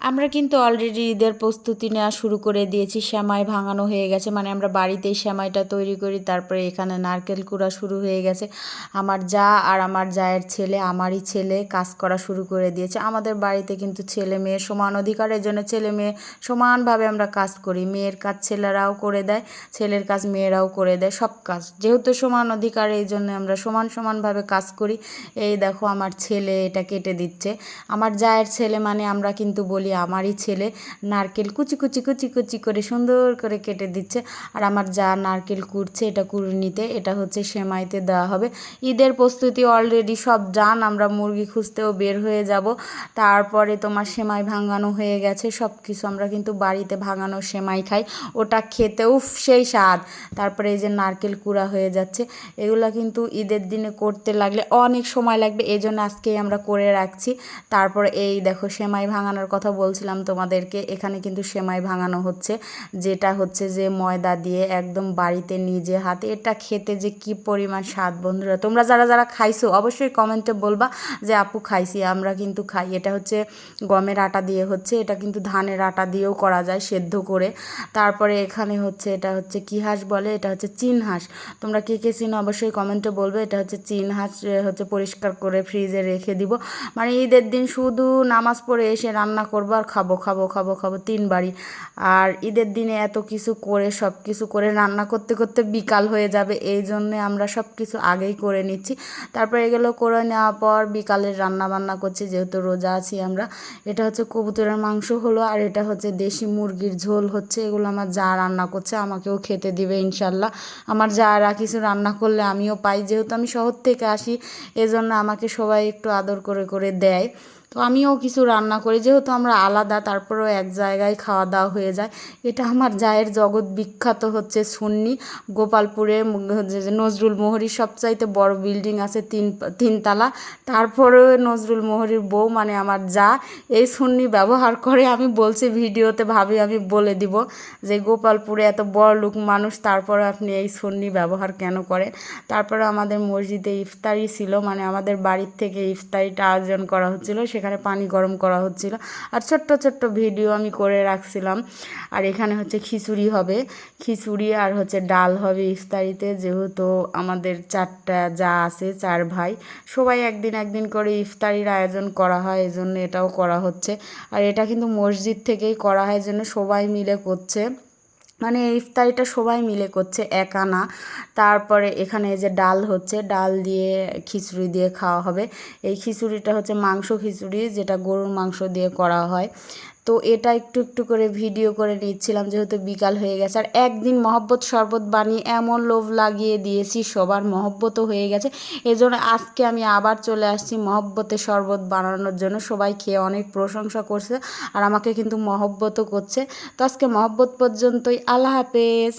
আমরা কিন্তু অলরেডি ঈদের প্রস্তুতি নেওয়া শুরু করে দিয়েছি। সেমাই ভাঙানো হয়ে গেছে, মানে আমরা বাড়িতেই সেমাইটা তৈরি করি। তারপরে এখানে নারকেল কুড়া শুরু হয়ে গেছে। আমার যা আর আমার জায়ের ছেলে, আমারই ছেলে কাজ করা শুরু করে দিয়েছে। আমাদের বাড়িতে কিন্তু ছেলে মেয়ে সমান অধিকার, এই জন্য ছেলে মেয়ে সমানভাবে আমরা কাজ করি। মেয়ের কাজ ছেলেরাও করে দেয়, ছেলের কাজ মেয়েরাও করে দেয়, সব কাজ যেহেতু সমান অধিকার, এই জন্য আমরা সমানভাবে কাজ করি। এই দেখো আমার ছেলে এটা কেটে দিচ্ছে। আমার জায়ের ছেলে মানে আমরা কিন্তু বলি আমারই ছেলে। নারকেল কুচি কুচি কুচি কুচি করে সুন্দর করে কেটে দিচ্ছে। আর আমার যা নারকেল কুড়ছে, এটা কুড়নিতে, এটা হচ্ছে সেমাইতে দেওয়া হবে। ঈদের প্রস্তুতি অলরেডি সব ডান। আমরা মুরগি খুঁজতেও বের হয়ে যাব। তারপরে তোমার সেমাই ভাঙানো হয়ে গেছে সব কিছু। আমরা কিন্তু বাড়িতে ভাঙানো সেমাই খাই, ওটা খেতেও সেই স্বাদ। তারপরে এই যে নারকেল কুড়া হয়ে যাচ্ছে। এগুলো কিন্তু ঈদের দিনে করতে লাগলে অনেক সময় লাগবে, এই জন্য আজকেই আমরা করে রাখছি। তারপর এই দেখো সেমাই ভাঙানোর কথা বলছিলাম তোমাদেরকে, এখানে কিন্তু সেমাই ভাঙানো হচ্ছে, যেটা হচ্ছে যে ময়দা দিয়ে একদম বাড়িতে নিজে হাতে। এটা খেতে যে কি পরিমাণ স্বাদ বন্ধুরা, তোমরা যারা যারা খাইছো অবশ্যই কমেন্টে বলবা যে আপু খাইছি। আমরা কিন্তু খাই। এটা হচ্ছে গমের আটা দিয়ে হচ্ছে, এটা কিন্তু ধানের আটা দিয়েও করা যায় সেদ্ধ করে। তারপরে এখানে হচ্ছে এটা হচ্ছে কি হাঁস বলে, এটা হচ্ছে চীন হাঁস। তোমরা কে কে চিনো অবশ্যই কমেন্টে বলবে। এটা হচ্ছে চীন হাঁস, হচ্ছে পরিষ্কার করে ফ্রিজে রেখে দিব। মানে ঈদের দিন শুধু নামাজ পড়ে এসে রান্না করবো আর খাবো খাবো খাবো খাবো তিনবারই। আর ঈদের দিনে এত কিছু করে সব কিছু করে রান্না করতে করতে বিকাল হয়ে যাবে, এই জন্যে আমরা সব কিছু আগেই করে নিচ্ছি। তারপর এগুলো করে নেওয়ার পর বিকালের রান্না বান্না করছি, যেহেতু রোজা আছি আমরা। এটা হচ্ছে কবুতরের মাংস হলো, আর এটা হচ্ছে দেশি মুরগির ঝোল হচ্ছে। এগুলো আমার যা রান্না করছে, আমাকেও খেতে দিবে ইনশাল্লাহ। আমার যারা কিছু রান্না করলে আমিও পাই, যেহেতু আমি শহর থেকে আসি, এজন্য আমাকে সবাই একটু আদর করে করে দেয়। তো আমিও কিছু রান্না করি, যেহেতু আমরা আলাদা, তারপরেও এক জায়গায় খাওয়া দাওয়া হয়ে যায়। এটা আমার জায়ের জগৎ বিখ্যাত হচ্ছে সুন্নি, গোপালপুরে যে নজরুল মোহরির সবচাইতে বড় বিল্ডিং আছে, তিনতলা। তারপরেও নজরুল মোহরির বউ মানে আমার যা এই সুন্নি ব্যবহার করে। আমি বলছি ভিডিওতে, ভাবি আমি বলে দিব যে গোপালপুরে এত বড় লোক মানুষ, তারপরে আপনি এই সুন্নি ব্যবহার কেন করেন। তারপরে আমাদের মসজিদে ইফতারি ছিল, মানে আমাদের বাড়ির থেকে ইফতারিটা আয়োজন করা হচ্ছিল, সেখানে পানি গরম করা হচ্ছিল। আর ছোট্ট ছোট্ট ভিডিও আমি করে রাখছিলাম। আর এখানে হচ্ছে খিচুড়ি হবে, খিচুড়ি আর হচ্ছে ডাল হবে ইফতারিতে। যেহেতু আমাদের চারটা যা আছে, চার ভাই, সবাই একদিন একদিন করে ইফতারির আয়োজন করা হয়, এই জন্য এটাও করা হচ্ছে। আর এটা কিন্তু মসজিদ থেকেই করা হয়, জন্য সবাই মিলে করছে, মানে ইফতারিটা সবাই মিলে করছে, একা না। তারপরে এখানে যে ডাল হচ্ছে, ডাল দিয়ে খিচুড়ি দিয়ে খাওয়া হবে। এই খিচুড়িটা হচ্ছে মাংস খিচুড়ি, যেটা গরুর মাংস দিয়ে করা হয়। তো এটা একটু একটু করে ভিডিও করে নিচ্ছিলাম, যেহেতু বিকাল হয়ে গেছে। আর একদিন মহব্বত শরবত বানিয়ে এমন লোভ লাগিয়ে দিয়েছি, সবার মহব্বতও হয়ে গেছে। এজন্য আজকে আমি আবার চলে আসছি মহব্বতে শরবত বানানোর জন্য। সবাই খেয়ে অনেক প্রশংসা করছে, আর আমাকে কিন্তু মহব্বতও করছে। তো আজকে মহব্বত পর্যন্তই, আল্লাহ হাফেজ।